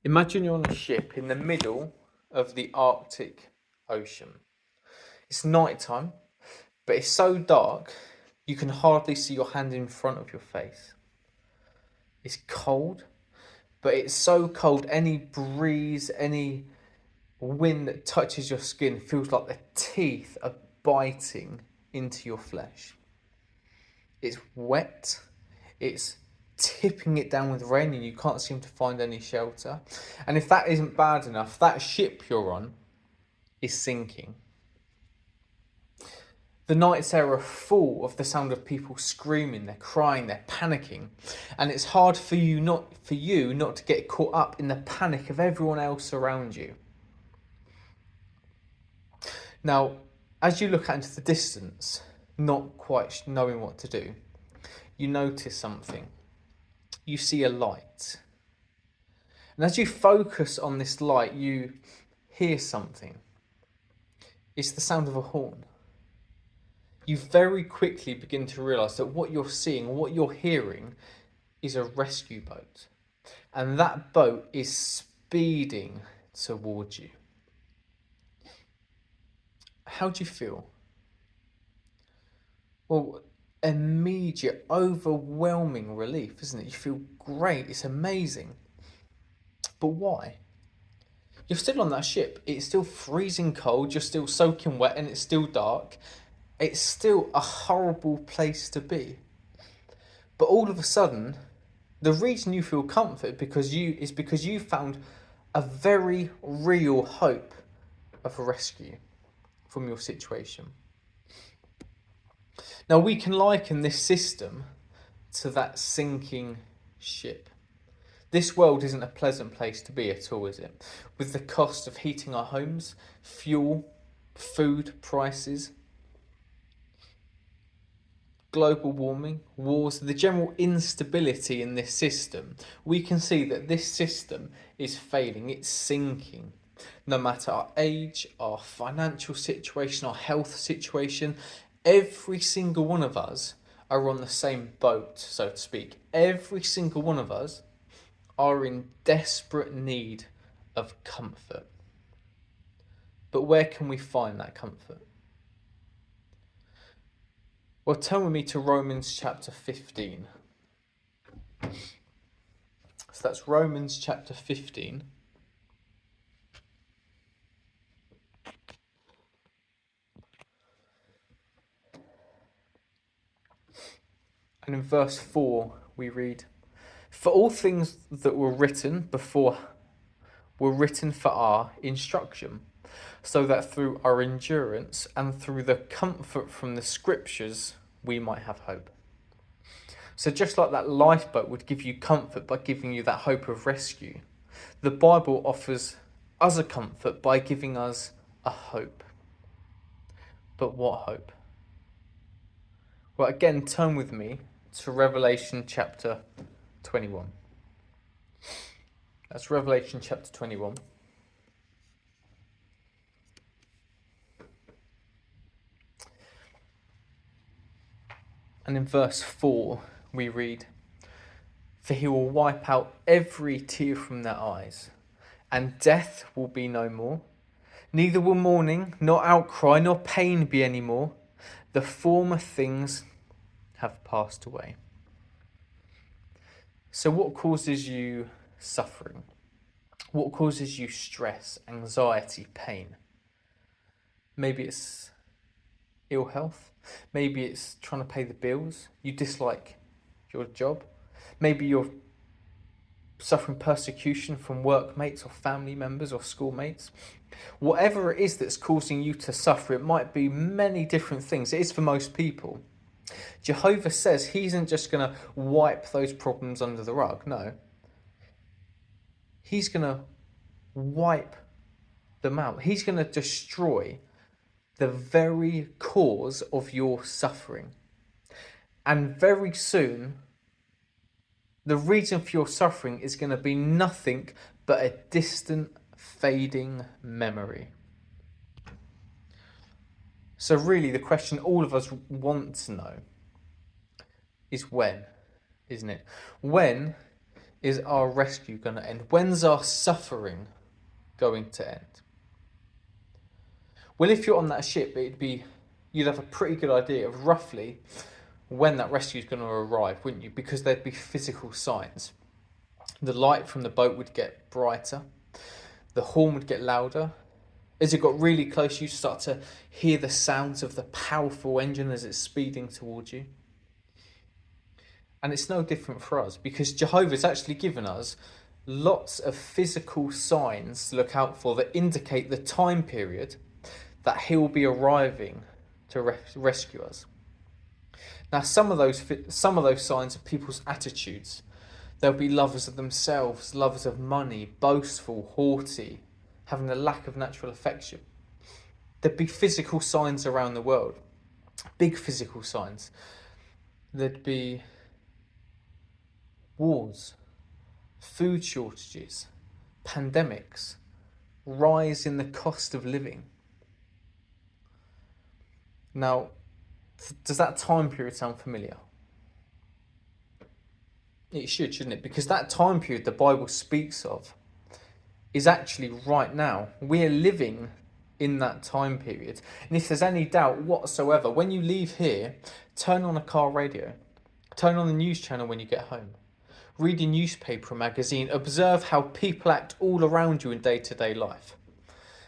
Imagine you're on a ship in the middle of the Arctic Ocean. It's night time, but it's so dark you can hardly see your hand in front of your face. It's cold, but it's so cold any breeze, any wind that touches your skin feels like the teeth are biting into your flesh. It's wet, it's tipping it down with rain, and you can't seem to find any shelter. And if that isn't bad enough, that ship you're on is sinking. The nights there are full of the sound of people screaming, they're crying, they're panicking, and it's hard for you not to get caught up in the panic of everyone else around you. Now, as you look out into the distance, not quite knowing what to do, you notice something. You see a light. And as you focus on this light, you hear something. It's the sound of a horn. You very quickly begin to realise that what you're seeing, what you're hearing, is a rescue boat. And that boat is speeding towards you. How do you feel? Well, immediate, overwhelming relief, isn't it? You feel great, it's amazing. But why? You're still on that ship. It's still freezing cold, you're still soaking wet, and it's still dark. It's still a horrible place to be. But all of a sudden, the reason you feel comfort because you found a very real hope of a rescue from your situation. Now, we can liken this system to that sinking ship. This world isn't a pleasant place to be at all, is it? With the cost of heating our homes, fuel, food prices, global warming, wars, the general instability in this system, we can see that this system is failing, it's sinking. No matter our age, our financial situation, our health situation, every single one of us are on the same boat, so to speak. Every single one of us are in desperate need of comfort. But where can we find that comfort? Well, turn with me to Romans chapter 15. So that's Romans chapter 15. And in verse 4 we read, "For all things that were written before were written for our instruction, so that through our endurance and through the comfort from the scriptures we might have hope." So just like that lifeboat would give you comfort by giving you that hope of rescue, the Bible offers us a comfort by giving us a hope. But what hope? Well, again, turn with me to Revelation chapter 21. That's Revelation chapter 21. And in verse 4 we read, "For he will wipe out every tear from their eyes, and death will be no more. Neither will mourning, nor outcry, nor pain be any more. The former things have passed away." So what causes you suffering? What causes you stress, anxiety, pain? Maybe it's ill health. Maybe it's trying to pay the bills. You dislike your job. Maybe you're suffering persecution from workmates or family members or schoolmates. Whatever it is that's causing you to suffer, it might be many different things. It is for most people. Jehovah says he isn't just going to wipe those problems under the rug. No. He's going to wipe them out. He's going to destroy the very cause of your suffering. And very soon, the reason for your suffering is going to be nothing but a distant, fading memory. So really, the question all of us want to know is when, isn't it? When is our rescue going to end? When's our suffering going to end? Well, if you're on that ship, you'd have a pretty good idea of roughly when that rescue is going to arrive, wouldn't you? Because there'd be physical signs. The light from the boat would get brighter, the horn would get louder. As it got really close, you start to hear the sounds of the powerful engine as it's speeding towards you. And it's no different for us, because Jehovah's actually given us lots of physical signs to look out for that indicate the time period that he'll be arriving to rescue us. Now, some of those signs are people's attitudes. They'll be lovers of themselves, lovers of money, boastful, haughty, having a lack of natural affection. There'd be physical signs around the world, big physical signs. There'd be wars, food shortages, pandemics, rise in the cost of living. Now, does that time period sound familiar? It should, shouldn't it? Because that time period the Bible speaks of is actually right now. We're living in that time period. And if there's any doubt whatsoever, when you leave here, turn on a car radio, turn on the news channel when you get home, read a newspaper or magazine, observe how people act all around you in day-to-day life.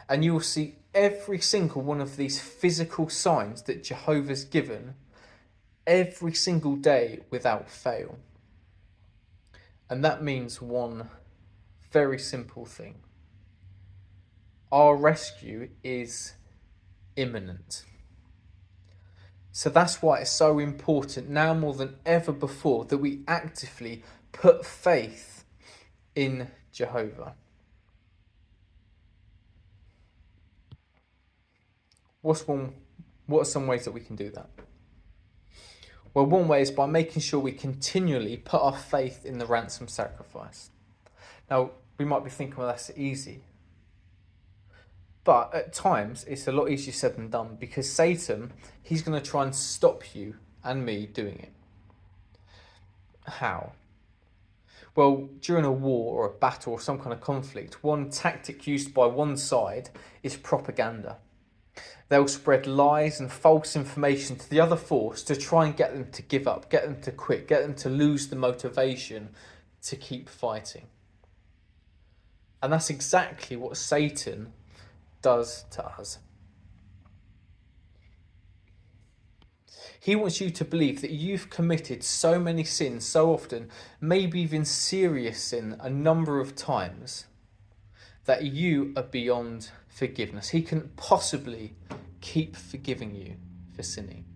And you will see every single one of these physical signs that Jehovah's given every single day without fail. And that means one very simple thing. Our rescue is imminent. So that's why it's so important now more than ever before that we actively put faith in Jehovah. What are some ways that we can do that? Well, one way is by making sure we continually put our faith in the ransom sacrifice. Now, we might be thinking, well, that's easy. But at times, it's a lot easier said than done, because Satan, he's going to try and stop you and me doing it. How? Well, during a war or a battle or some kind of conflict, one tactic used by one side is propaganda. They'll spread lies and false information to the other force to try and get them to give up, get them to quit, get them to lose the motivation to keep fighting. And that's exactly what Satan does to us. He wants you to believe that you've committed so many sins so often, maybe even serious sin a number of times, that you are beyond forgiveness. He couldn't possibly keep forgiving you for sinning.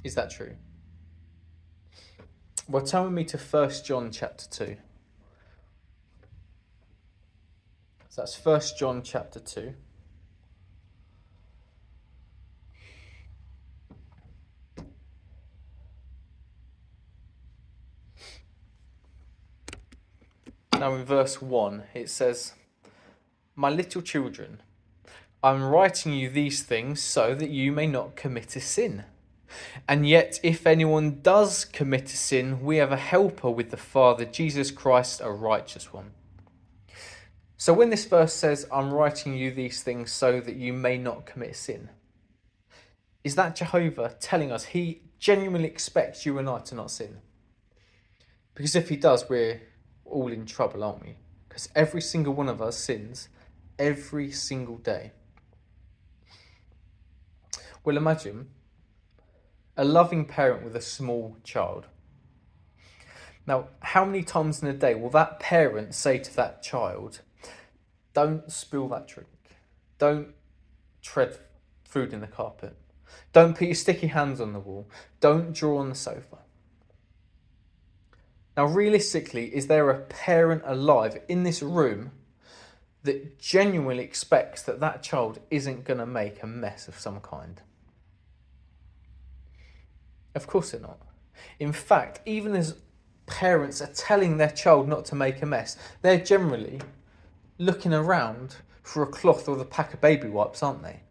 Is that true? Well, turn with me to 1 John chapter 2. So that's 1 John chapter 2. Now in verse 1 it says, "My little children, I'm writing you these things so that you may not commit a sin. And yet if anyone does commit a sin, we have a helper with the Father, Jesus Christ, a righteous one." So when this verse says, "I'm writing you these things so that you may not commit sin," is that Jehovah telling us he genuinely expects you and I to not sin? Because if he does, we're all in trouble, aren't we? Because every single one of us sins every single day. Well, imagine a loving parent with a small child. Now, how many times in a day will that parent say to that child, "Don't spill that drink. Don't tread food in the carpet. Don't put your sticky hands on the wall. Don't draw on the sofa"? Now, realistically, is there a parent alive in this room that genuinely expects that that child isn't going to make a mess of some kind? Of course they're not. In fact, even as parents are telling their child not to make a mess, they're generally looking around for a cloth or the pack of baby wipes, aren't they?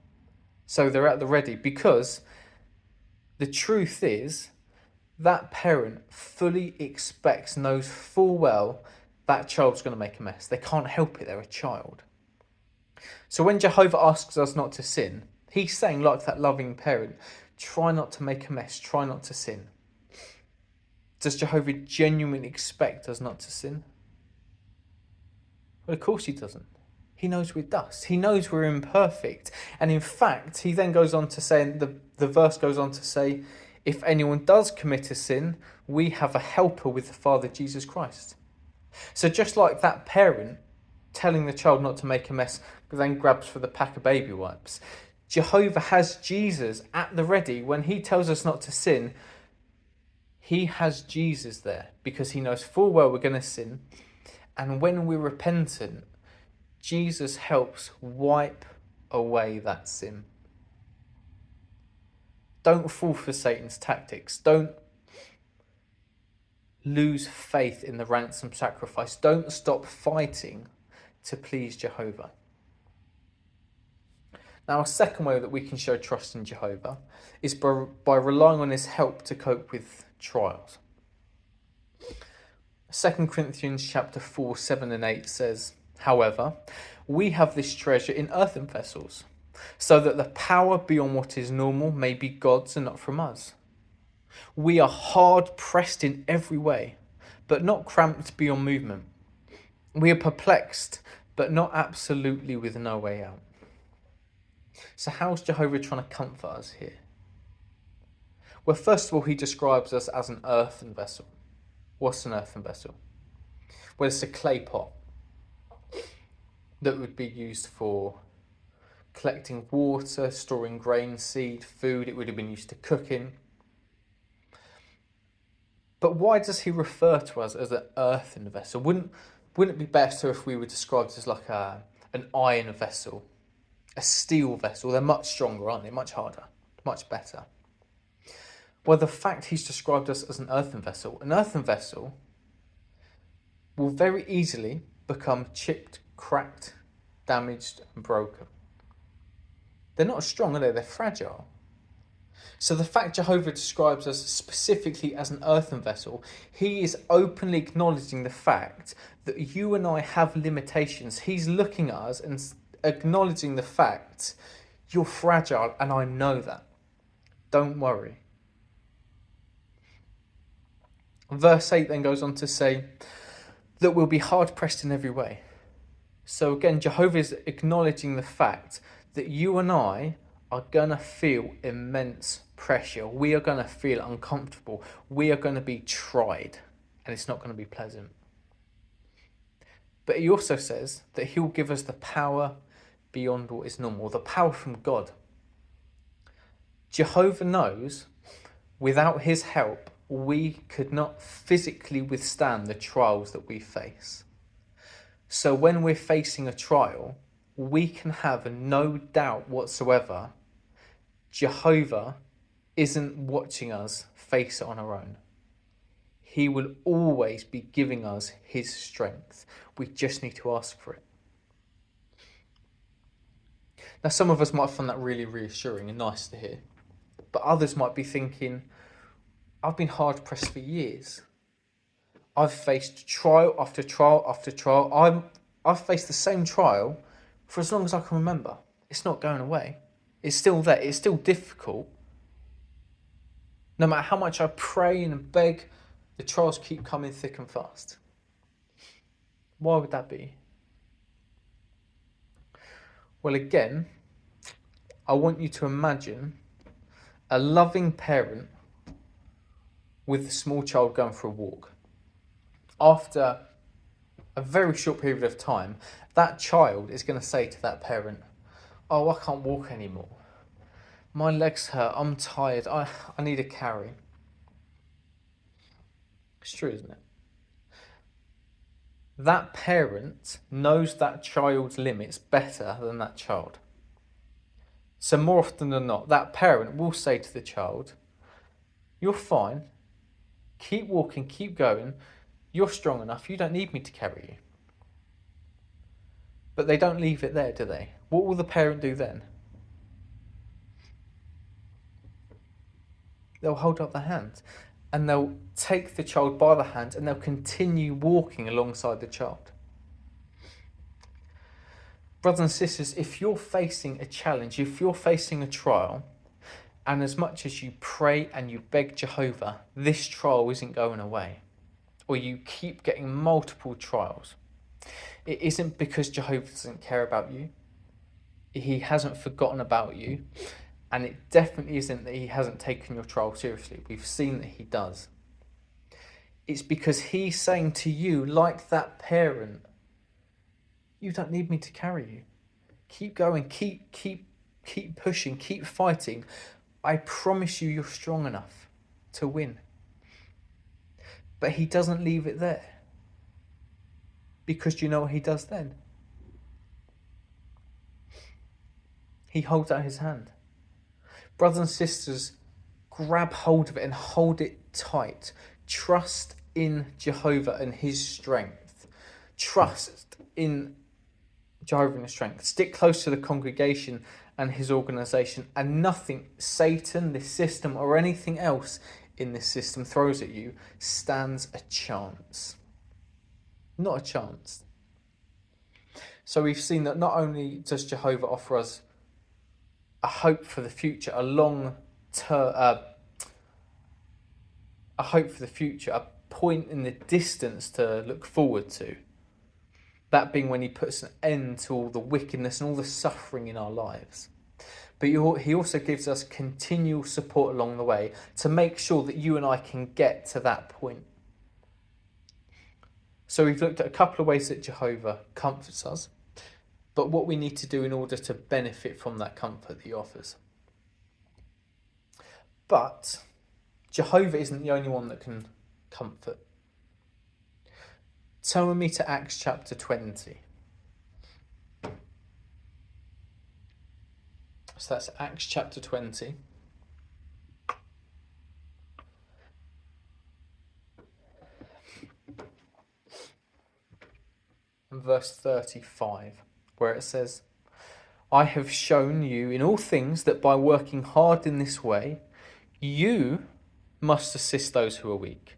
So they're at the ready, because the truth is that parent fully expects, knows full well that child's going to make a mess. They can't help it, they're a child. So when Jehovah asks us not to sin, he's saying, like that loving parent, try not to make a mess, try not to sin. Does Jehovah genuinely expect us not to sin? Well, of course he doesn't. He knows we're dust. He knows we're imperfect. And in fact, he then goes on to say, the verse goes on to say, if anyone does commit a sin, we have a helper with the Father, Jesus Christ. So just like that parent telling the child not to make a mess, then grabs for the pack of baby wipes, Jehovah has Jesus at the ready. When he tells us not to sin, he has Jesus there because he knows full well we're going to sin. And when we're repentant, Jesus helps wipe away that sin. Don't fall for Satan's tactics. Don't lose faith in the ransom sacrifice. Don't stop fighting to please Jehovah. Now, a second way that we can show trust in Jehovah is by relying on his help to cope with trials. 2 Corinthians chapter 4, 7 and 8 says, however, we have this treasure in earthen vessels, so that the power beyond what is normal may be God's and not from us. We are hard pressed in every way, but not cramped beyond movement. We are perplexed, but not absolutely with no way out. So how's Jehovah trying to comfort us here? Well, first of all, he describes us as an earthen vessel. What's an earthen vessel? Well, it's a clay pot that would be used for collecting water, storing grain, seed, food. It would have been used to cooking. But why does he refer to us as an earthen vessel? Wouldn't it be better if we were described as like an iron vessel, a steel vessel? They're much stronger, aren't they? Much harder, much better. Well, the fact he's described us as an earthen vessel will very easily become chipped, cracked, damaged and broken. They're not strong, are they? They're fragile. So the fact Jehovah describes us specifically as an earthen vessel, he is openly acknowledging the fact that you and I have limitations. He's looking at us and acknowledging the fact, you're fragile and I know that. Don't worry. Verse 8 then goes on to say that we'll be hard pressed in every way. So again, Jehovah is acknowledging the fact that you and I are going to feel immense pressure. We are going to feel uncomfortable. We are going to be tried, and it's not going to be pleasant. But he also says that he'll give us the power beyond what is normal, the power from God. Jehovah knows without his help, we could not physically withstand the trials that we face. So when we're facing a trial, we can have no doubt whatsoever Jehovah isn't watching us face it on our own. He will always be giving us his strength. We just need to ask for it. Now, some of us might find that really reassuring and nice to hear, but others might be thinking, I've been hard pressed for years. I've faced trial after trial after trial. I've faced the same trial for as long as I can remember. It's not going away. It's still there. It's still difficult. No matter how much I pray and beg, the trials keep coming thick and fast. Why would that be? Well, again, I want you to imagine a loving parent with a small child going for a walk. After a very short period of time, that child is going to say to that parent, oh, I can't walk anymore. My legs hurt, I'm tired, I need a carry. It's true, isn't it? That parent knows that child's limits better than that child. So more often than not, that parent will say to the child, you're fine, keep walking, keep going, you're strong enough, you don't need me to carry you. But they don't leave it there, do they? What will the parent do then? They'll hold up their hand. and they'll take the child by the hand and they'll continue walking alongside the child. Brothers and sisters, if you're facing a challenge, if you're facing a trial, and as much as you pray and you beg Jehovah, this trial isn't going away, or you keep getting multiple trials, it isn't because Jehovah doesn't care about you. He hasn't forgotten about you. And it definitely isn't that he hasn't taken your trial seriously. We've seen that he does. It's because he's saying to you, like that parent, you don't need me to carry you. Keep going, keep pushing, keep fighting. I promise you, you're strong enough to win. But he doesn't leave it there. Because do you know what he does then? He holds out his hand. Brothers and sisters, grab hold of it and hold it tight. Trust in Jehovah and his strength. Trust in Jehovah and his strength. Stick close to the congregation and his organisation, and nothing Satan, this system, or anything else in this system throws at you stands a chance. Not a chance. So we've seen that not only does Jehovah offer us a hope for the future, a hope for the future, a point in the distance to look forward to. That being when he puts an end to all the wickedness and all the suffering in our lives. But he also gives us continual support along the way to make sure that you and I can get to that point. So we've looked at a couple of ways that Jehovah comforts us, but what we need to do in order to benefit from that comfort that he offers. But Jehovah isn't the only one that can comfort. Turn with me to Acts chapter 20. So that's Acts chapter 20. And verse 35, where it says, I have shown you in all things that by working hard in this way, you must assist those who are weak,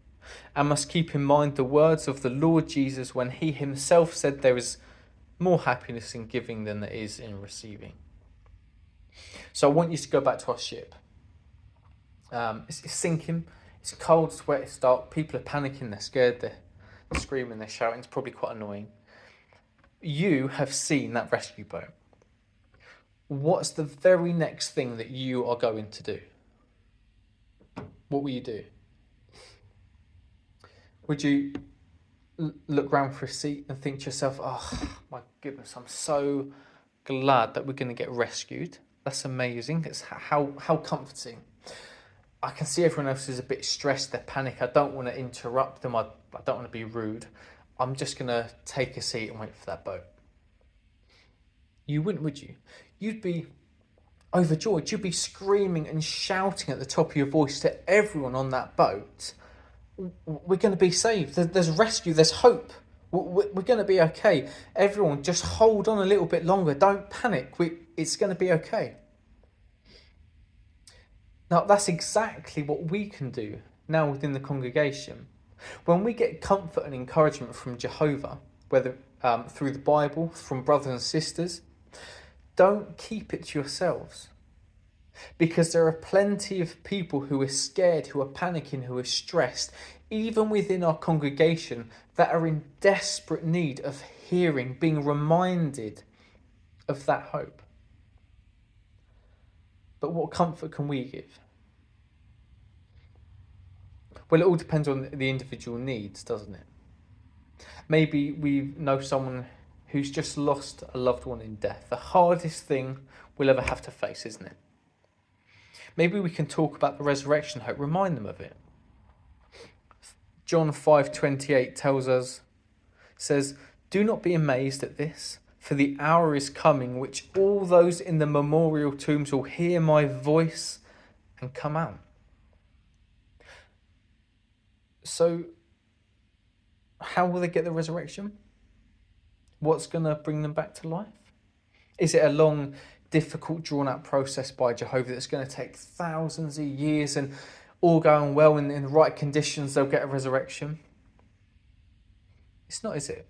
and must keep in mind the words of the Lord Jesus when he himself said there is more happiness in giving than there is in receiving. So I want you to go back to our ship. It's sinking, it's cold, it's wet, it's dark, people are panicking, they're scared, they're screaming, they're shouting, it's probably quite annoying. You have seen that rescue boat. What's the very next thing that you are going to do? What will you do? Would you look round for a seat and think to yourself, oh my goodness, I'm so glad that we're going to get rescued. That's amazing. It's how comforting. I can see everyone else is a bit stressed, they're panicked. I don't want to interrupt them. I don't want to be rude. I'm just going to take a seat and wait for that boat. You wouldn't, would you? You'd be overjoyed. You'd be screaming and shouting at the top of your voice to everyone on that boat. We're going to be saved. There's rescue. There's hope. We're going to be okay. Everyone, just hold on a little bit longer. Don't panic. It's going to be okay. Now, that's exactly what we can do now within the congregation. When we get comfort and encouragement from Jehovah, whether through the Bible, from brothers and sisters, don't keep it to yourselves. Because there are plenty of people who are scared, who are panicking, who are stressed, even within our congregation, that are in desperate need of hearing, being reminded of that hope. But what comfort can we give? Well, it all depends on the individual needs, doesn't it? Maybe we know someone who's just lost a loved one in death. The hardest thing we'll ever have to face, isn't it? Maybe we can talk about the resurrection hope, remind them of it. John 5:28 tells us, says, do not be amazed at this, for the hour is coming which all those in the memorial tombs will hear my voice and come out. So, how will they get the resurrection? What's going to bring them back to life? Is it a long, difficult, drawn-out process by Jehovah that's going to take thousands of years and all going well in the right conditions, they'll get a resurrection. It's not, is it?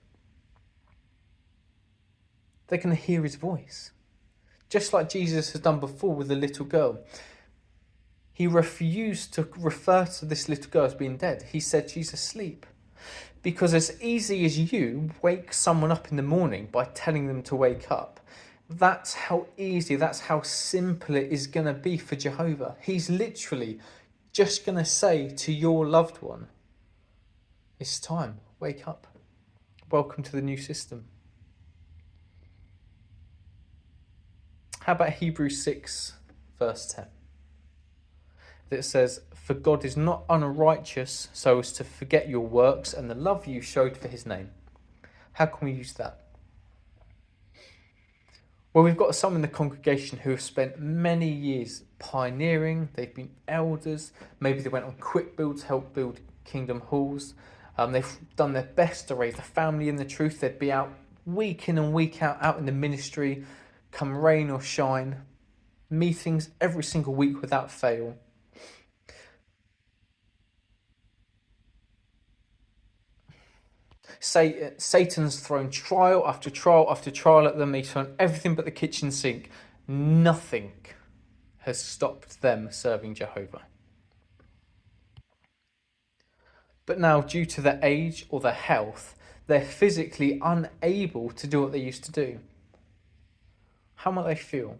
They're going to hear his voice. Just like Jesus has done before with the little girl. He refused to refer to this little girl as being dead. He said she's asleep. Because as easy as you wake someone up in the morning by telling them to wake up, that's how easy, that's how simple it is going to be for Jehovah. He's literally just going to say to your loved one, it's time, wake up. Welcome to the new system. How about Hebrews 6, verse 10? That says, for God is not unrighteous so as to forget your works and the love you showed for his name. How can we use that? Well, we've got some in the congregation who have spent many years pioneering. They've been elders. Maybe they went on quick build to help build kingdom halls. They've done their best to raise the family in the truth. They'd be out week in and week out in the ministry, come rain or shine. Meetings every single week without fail. Satan's thrown trial after trial after trial at them. He's thrown everything but the kitchen sink. Nothing has stopped them serving Jehovah. But now, due to their age or their health, they're physically unable to do what they used to do. How might they feel?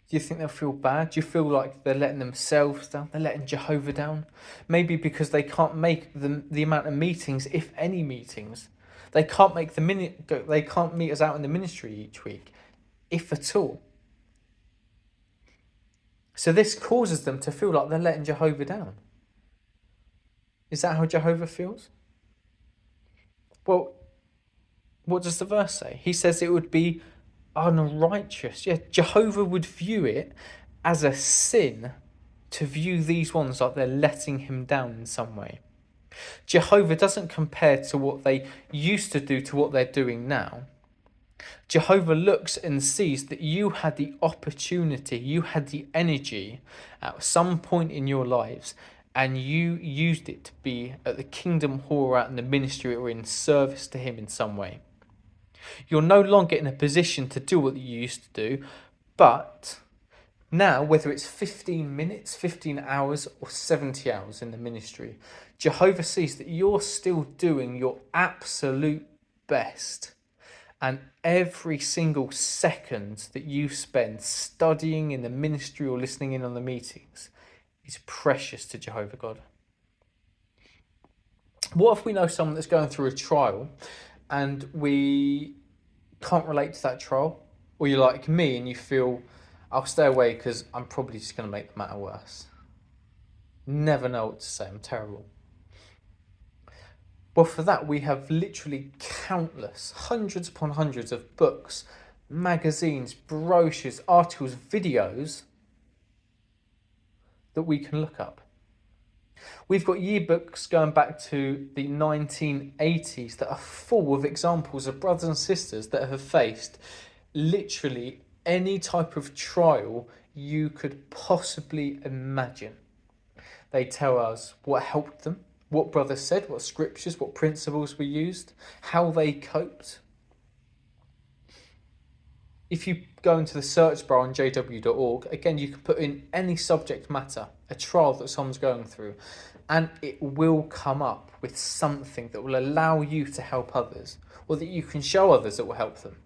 Do you think they'll feel bad? Do you feel like they're letting themselves down? They're letting Jehovah down? Maybe because they can't make the amount of meetings, if any meetings. They can't make they can't meet us out in the ministry each week, if at all. So this causes them to feel like they're letting Jehovah down. Is that how Jehovah feels? Well, what does the verse say? He says it would be unrighteous. Yeah, Jehovah would view it as a sin to view these ones like they're letting him down in some way. Jehovah doesn't compare to what they used to do to what they're doing now. Jehovah looks and sees that you had the opportunity, you had the energy at some point in your lives, and you used it to be at the kingdom hall or out in the ministry or in service to him in some way. You're no longer in a position to do what you used to do, but now, whether it's 15 minutes, 15 hours, or 70 hours in the ministry, Jehovah sees that you're still doing your absolute best. And every single second that you spend studying in the ministry or listening in on the meetings is precious to Jehovah God. What if we know someone that's going through a trial and we can't relate to that trial? Or you're like me and you feel, I'll stay away because I'm probably just going to make the matter worse. Never know what to say, I'm terrible. Well, for that, we have literally countless, hundreds upon hundreds of books, magazines, brochures, articles, videos that we can look up. We've got yearbooks going back to the 1980s that are full of examples of brothers and sisters that have faced literally any type of trial you could possibly imagine. They tell us what helped them, what brothers said, what scriptures, what principles were used, how they coped. If you go into the search bar on jw.org, again, you can put in any subject matter, a trial that someone's going through, and it will come up with something that will allow you to help others, or that you can show others that will help them.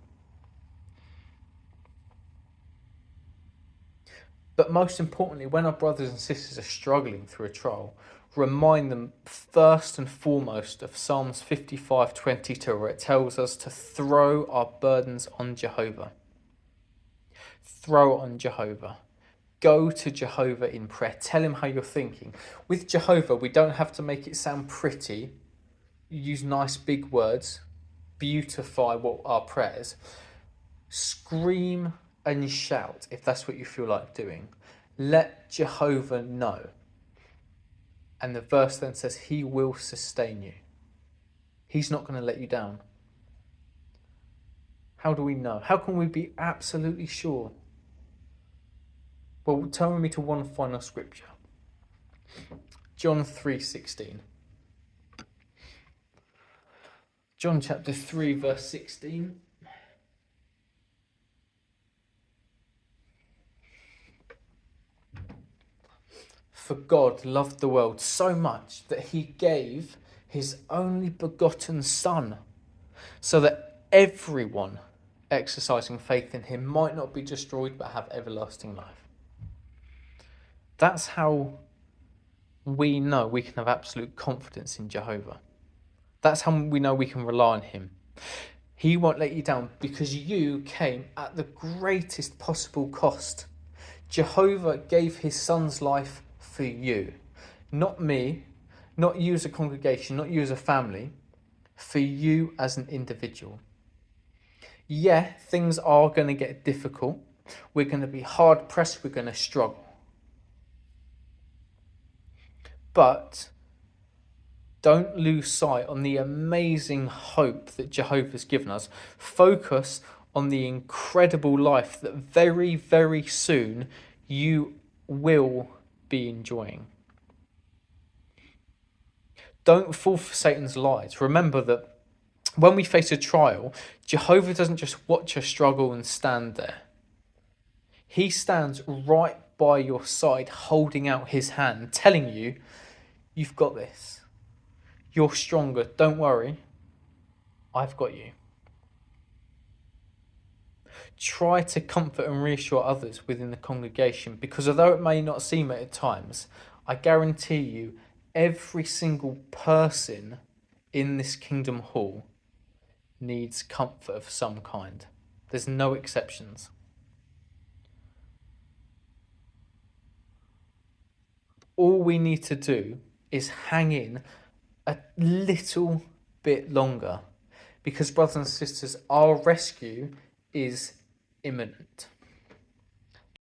But most importantly, when our brothers and sisters are struggling through a trial, remind them first and foremost of Psalms 55:22, where it tells us to throw our burdens on Jehovah. Throw it on Jehovah. Go to Jehovah in prayer. Tell him how you're thinking. With Jehovah, we don't have to make it sound pretty. Use nice big words. Beautify what our prayers. Scream and shout if that's what you feel like doing. Let Jehovah know. And the verse then says he will sustain you. He's not going to let you down. How do we know? How can we be absolutely sure? Well, turn with me to one final scripture. John 3:16. John chapter 3 verse 16. For God loved the world so much that he gave his only begotten Son, so that everyone exercising faith in him might not be destroyed but have everlasting life. That's how we know we can have absolute confidence in Jehovah. That's how we know we can rely on him. He won't let you down because you came at the greatest possible cost. Jehovah gave his son's life for you. Not me, not you as a congregation, not you as a family, for you as an individual. Yeah, things are going to get difficult. We're going to be hard pressed. We're going to struggle. But don't lose sight on the amazing hope that Jehovah's given us. Focus on the incredible life that very, very soon you will be enjoying. Don't fall for Satan's lies. Remember that when we face a trial, Jehovah doesn't just watch us struggle and stand there. He stands right by your side, holding out his hand, telling you, you've got this. You're stronger. Don't worry. I've got you. Try to comfort and reassure others within the congregation, because although it may not seem it at times, I guarantee you every single person in this kingdom hall needs comfort of some kind. There's no exceptions. All we need to do is hang in a little bit longer, because brothers and sisters, our rescue is imminent.